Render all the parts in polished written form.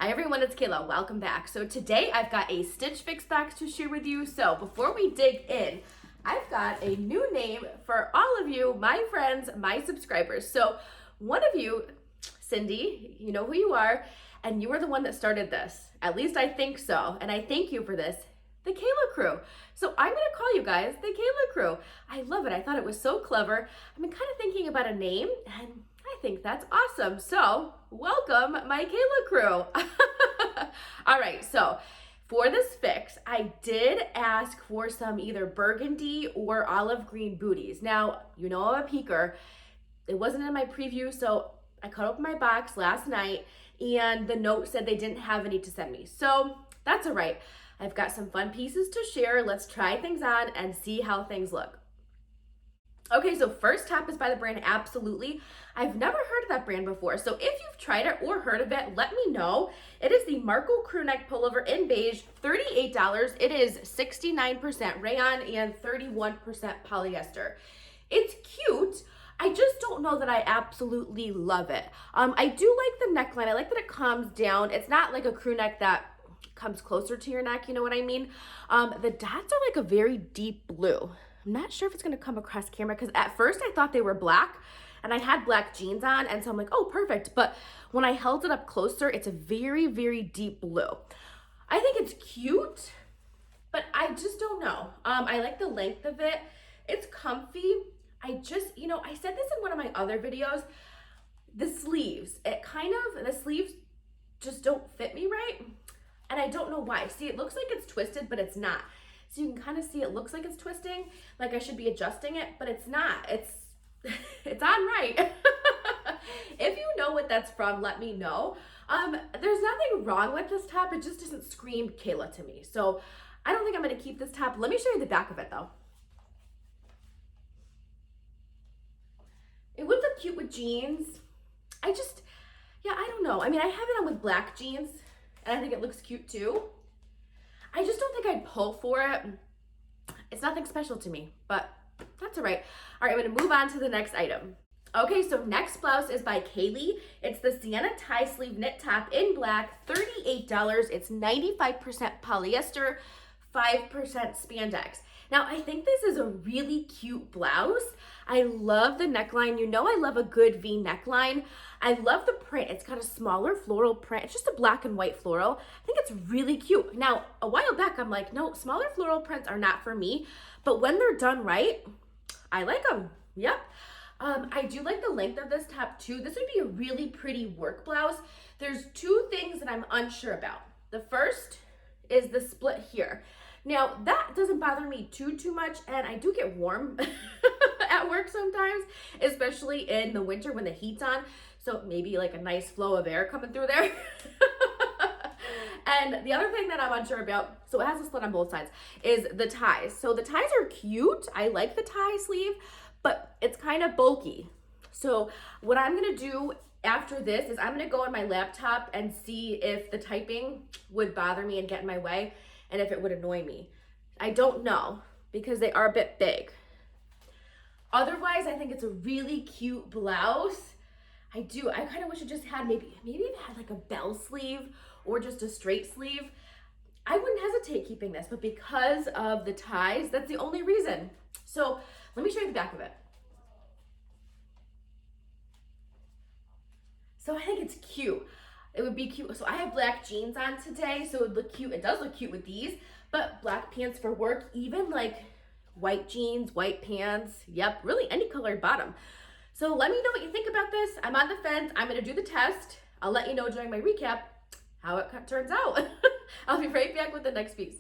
Hi everyone, it's Kayla. Welcome back. So today I've got a Stitch Fix box to share with you. So before we dig in, I've got a new name for all of you, my friends, my subscribers. So one of you, Cindy, you know who you are, and you were the one that started this. At least I think so, and I thank you for this. The Kayla crew. So I'm gonna call you guys the Kayla crew. I love it. I thought it was so clever. I've been kind of thinking about a name, and I think that's awesome. So welcome, my Kayla crew. All right, so for this fix, I did ask for some either burgundy or olive green booties. Now, you know I'm a peeker. It wasn't in my preview, so I cut open my box last night, and the note said they didn't have any to send me. So that's all right. I've got some fun pieces to share. Let's try things on and see how things look. Okay, so first top is by the brand Absolutely. I've never heard of that brand before, so if you've tried it or heard of it, let me know. It is the Markle crew neck pullover in beige, $38. It is 69% rayon and 31% polyester. It's cute. I just don't know that I absolutely love it. I do like the neckline. I like that it comes down. It's not like a crew neck that comes closer to your neck, you know what I mean? The dots are like a very deep blue. I'm not sure if it's gonna come across camera because at first I thought they were black and I had black jeans on, and so I'm like, oh, perfect. But when I held it up closer, it's a very, very deep blue. I think it's cute, but I just don't know. I like the length of it. It's comfy. I just, I said this in one of my other videos, the sleeves, the sleeves just don't fit me right. And I don't know why. See, it looks like it's twisted, but it's not. So you can kind of see it looks like it's twisting, like I should be adjusting it, but it's not. It's on right. If you know what that's from, let me know. There's nothing wrong with this top. It just doesn't scream Kayla to me. So I don't think I'm going to keep this top. Let me show you the back of it though. It would look cute with jeans. I don't know. I mean, I have it on with black jeans, and I think it looks cute too. I just don't think I'd pull for it. It's nothing special to me, but that's all right. All right, I'm gonna move on to the next item. Okay, so next blouse is by Kaileigh. It's the Sienna tie sleeve knit top in black, $38. It's 95% polyester, 5% spandex. Now, I think this is a really cute blouse. I love the neckline. You know I love a good V neckline. I love the print. It's got a smaller floral print. It's just a black and white floral. I think it's really cute. Now, a while back, I'm like, no, smaller floral prints are not for me. But when they're done right, I like them. Yep. I do like the length of this top too. This would be a really pretty work blouse. There's two things that I'm unsure about. The first is the split here. Now, that doesn't bother me too much, and I do get warm at work sometimes, especially in the winter when the heat's on, so maybe like a nice flow of air coming through there. And the other thing that I'm unsure about, so it has a split on both sides, is the ties. So the ties are cute. I like the tie sleeve, but it's kind of bulky. So what I'm gonna do after this is I'm gonna go on my laptop and see if the typing would bother me and get in my way, and if it would annoy me. I don't know, because they are a bit big. Otherwise, I think it's a really cute blouse. I kind of wish it just had maybe it had like a bell sleeve or just a straight sleeve. I wouldn't hesitate keeping this, but because of the ties, that's the only reason. So let me show you the back of it. So I think it's cute. It would be cute. So I have black jeans on today, so it would look cute. It does look cute with these, but black pants for work, even like white jeans, white pants, yep, really any colored bottom. So let me know what you think about this. I'm on the fence. I'm gonna do the test. I'll let you know during my recap how it turns out. I'll be right back with the next piece.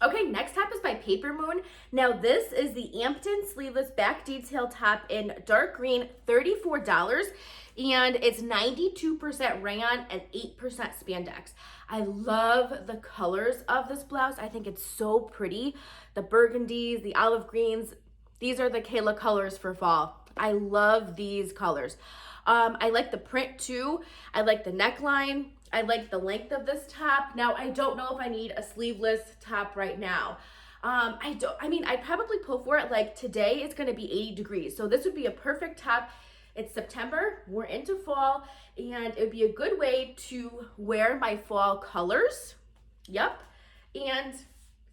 Okay, next top is by Papermoon. Now this is the Ampton sleeveless back detail top in dark green, $34. And it's 92% rayon and 8% spandex. I love the colors of this blouse. I think it's so pretty. The burgundies, the olive greens, these are the Kayla colors for fall. I love these colors. I like the print too. I like the neckline. I like the length of this top. Now, I don't know if I need a sleeveless top right now. I'd probably pull for it. Like today, it's gonna be 80 degrees. So this would be a perfect top It's September, we're into fall, and it would be a good way to wear my fall colors. Yep, and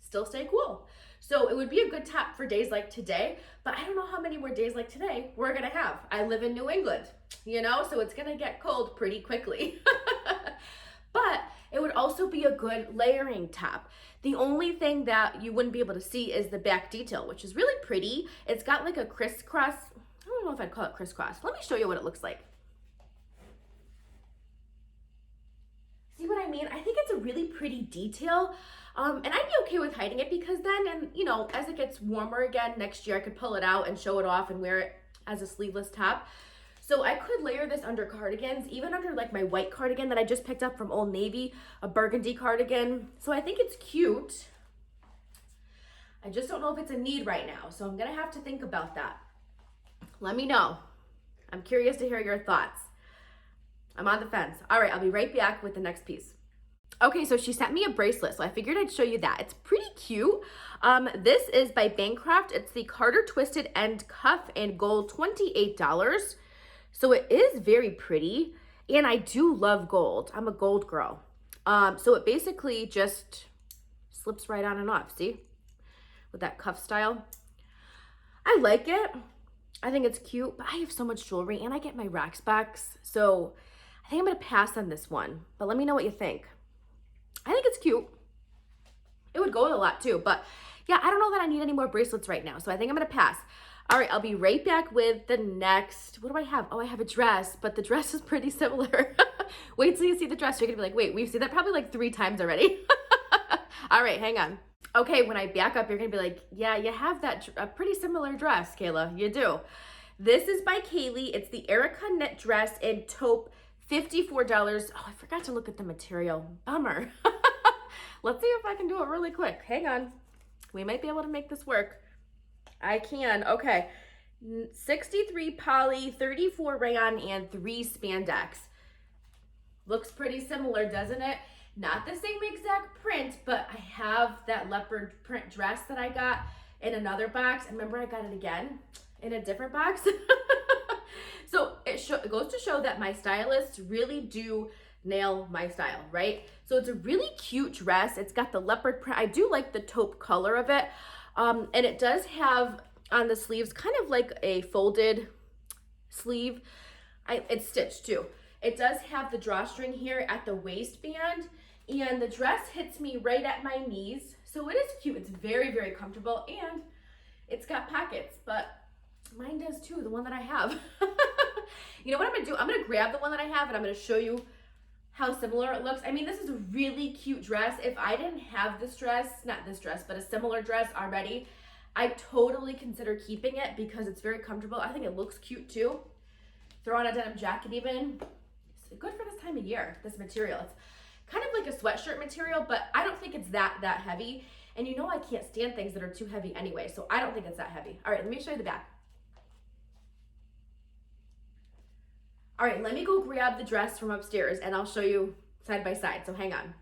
still stay cool. So it would be a good top for days like today, but I don't know how many more days like today we're gonna have. I live in New England, you know, so it's gonna get cold pretty quickly. But it would also be a good layering top. The only thing that you wouldn't be able to see is the back detail, which is really pretty. It's got like a crisscross, I don't know if I'd call it crisscross. Let me show you what it looks like. See what I mean? I think it's a really pretty detail. And I'd be okay with hiding it because then, and you know, as it gets warmer again next year, I could pull it out and show it off and wear it as a sleeveless top. So I could layer this under cardigans, even under like my white cardigan that I just picked up from Old Navy, a burgundy cardigan. So I think it's cute. I just don't know if it's a need right now. So I'm gonna have to think about that. Let me know. I'm curious to hear your thoughts. I'm on the fence. All right, I'll be right back with the next piece. Okay, so she sent me a bracelet, so I figured I'd show you that. It's pretty cute. This is by Bancroft. It's the Carter Twisted End Cuff in gold, $28. So it is very pretty, and I do love gold. I'm a gold girl. So it basically just slips right on and off, see? With that cuff style. I like it. I think it's cute, but I have so much jewelry, and I get my rack specs, so I think I'm gonna pass on this one, but let me know what you think. I think it's cute. It would go with a lot too, but yeah, I don't know that I need any more bracelets right now, so I think I'm gonna pass. All right, I'll be right back with the next, what do I have? Oh, I have a dress, but the dress is pretty similar. Wait till you see the dress. You're gonna be like, wait, we've seen that probably like 3 times already. All right, hang on. Okay, when I back up, you're gonna be like, yeah, you have that a pretty similar dress, Kayla, you do. This is by Kaileigh. It's the Erika knit dress in taupe, $54. Oh, I forgot to look at the material. Bummer. Let's see if I can do it really quick. Hang on. We might be able to make this work. I can. Okay. 63 poly, 34 rayon, and 3 spandex. Looks pretty similar, doesn't it? Not the same exact print, but I have that leopard print dress that I got in another box. And remember, I got it again in a different box. So it goes to show that my stylists really do nail my style, right? So it's a really cute dress. It's got the leopard print. I do like the taupe color of it. And it does have on the sleeves kind of like a folded sleeve. It's stitched too. It does have the drawstring here at the waistband, and the dress hits me right at my knees. So it is cute. It's very, very comfortable, and it's got pockets, but mine does too, the one that I have. You know what I'm gonna do? I'm gonna grab the one that I have and I'm gonna show you how similar it looks. I mean, this is a really cute dress. If I didn't have this dress, not this dress, but a similar dress already, I totally consider keeping it because it's very comfortable. I think it looks cute too. Throw on a denim jacket even. It's good for this time of year, this material. It's kind of like a sweatshirt material, but I don't think it's that heavy. And you know I can't stand things that are too heavy anyway, so I don't think it's that heavy. All right, let me show you the back. All right, let me go grab the dress from upstairs and I'll show you side by side, so hang on.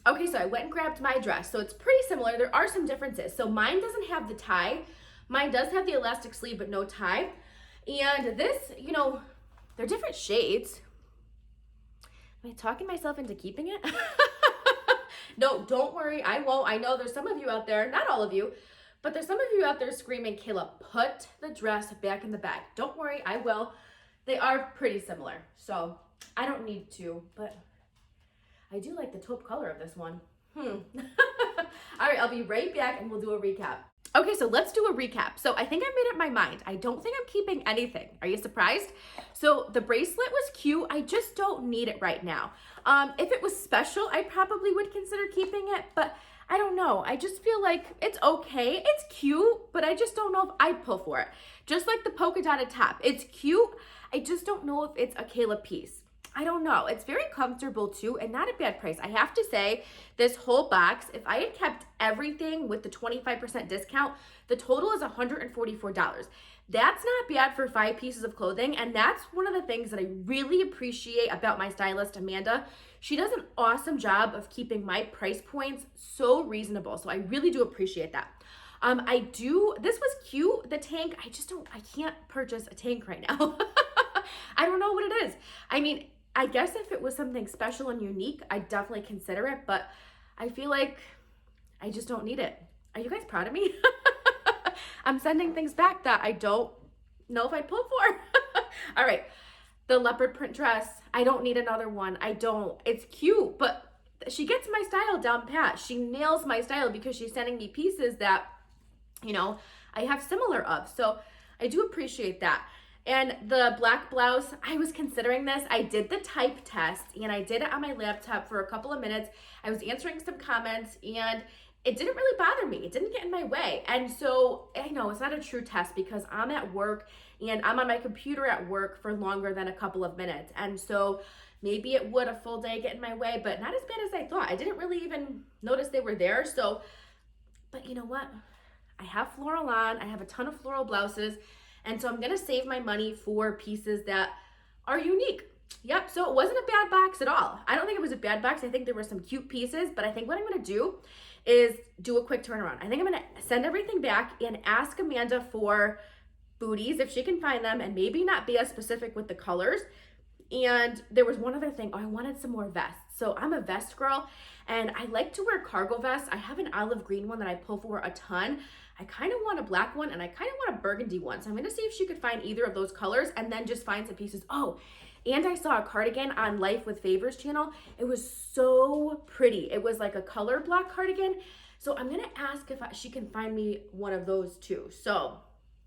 Okay, so I went and grabbed my dress. So it's pretty similar. There are some differences. So mine doesn't have the tie. Mine does have the elastic sleeve, but no tie. And this, you know, they're different shades. Am I talking myself into keeping it? No, don't worry, I won't. I know there's some of you out there, not all of you, but there's some of you out there screaming, Kayla, put the dress back in the bag. Don't worry, I will. They are pretty similar, so I don't need to, but I do like the taupe color of this one. All right, I'll be right back and we'll do a recap. Okay, so let's do a recap. So I think I made up my mind. I don't think I'm keeping anything. Are you surprised? So the bracelet was cute. I just don't need it right now. If it was special, I probably would consider keeping it, but I don't know. I just feel like it's okay. It's cute, but I just don't know if I'd pull for it. Just like the polka dotted top. It's cute. I just don't know if it's a Kayla piece. I don't know. It's very comfortable too and not a bad price. I have to say this whole box, if I had kept everything with the 25% discount, the total is $144. That's not bad for 5 pieces of clothing. And that's one of the things that I really appreciate about my stylist, Amanda. She does an awesome job of keeping my price points so reasonable. So I really do appreciate that. This was cute, the tank. I can't purchase a tank right now. I don't know what it is. I mean, I guess if it was something special and unique, I'd definitely consider it, but I feel like I just don't need it. Are you guys proud of me? I'm sending things back that I don't know if I'd pull for. All right, the leopard print dress, I don't need another one. I don't. It's cute, but she gets my style down pat. She nails my style because she's sending me pieces that, you know, I have similar of. So I do appreciate that. And the black blouse, I was considering this. I did the type test and I did it on my laptop for a couple of minutes. I was answering some comments and it didn't really bother me. It didn't get in my way. And so I know it's not a true test because I'm at work and I'm on my computer at work for longer than a couple of minutes. And so maybe it would a full day get in my way, but not as bad as I thought. I didn't really even notice they were there. So, but you know what? I have floral on. I have a ton of floral blouses. And so I'm going to save my money for pieces that are unique. Yep, so it wasn't a bad box at all. I don't think it was a bad box. I think there were some cute pieces, but I think what I'm going to do is do a quick turnaround. I think I'm going to send everything back and ask Amanda for booties if she can find them and maybe not be as specific with the colors. And there was one other thing. Oh, I wanted some more vests. So I'm a vest girl and I like to wear cargo vests. I have an olive green one that I pull for a ton. I kind of want a black one and I kind of want a burgundy one. So I'm going to see if she could find either of those colors and then just find some pieces. Oh, and I saw a cardigan on Life with Favors channel. It was so pretty. It was like a color block cardigan. So I'm going to ask if she can find me one of those too. So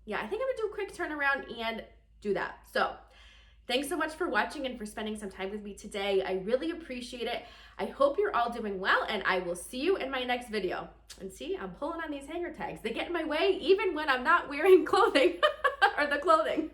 yeah, I think I'm going to do a quick turnaround and do that. So thanks so much for watching and for spending some time with me today. I really appreciate it. I hope you're all doing well and I will see you in my next video. And see, I'm pulling on these hanger tags. They get in my way even when I'm not wearing clothing or the clothing.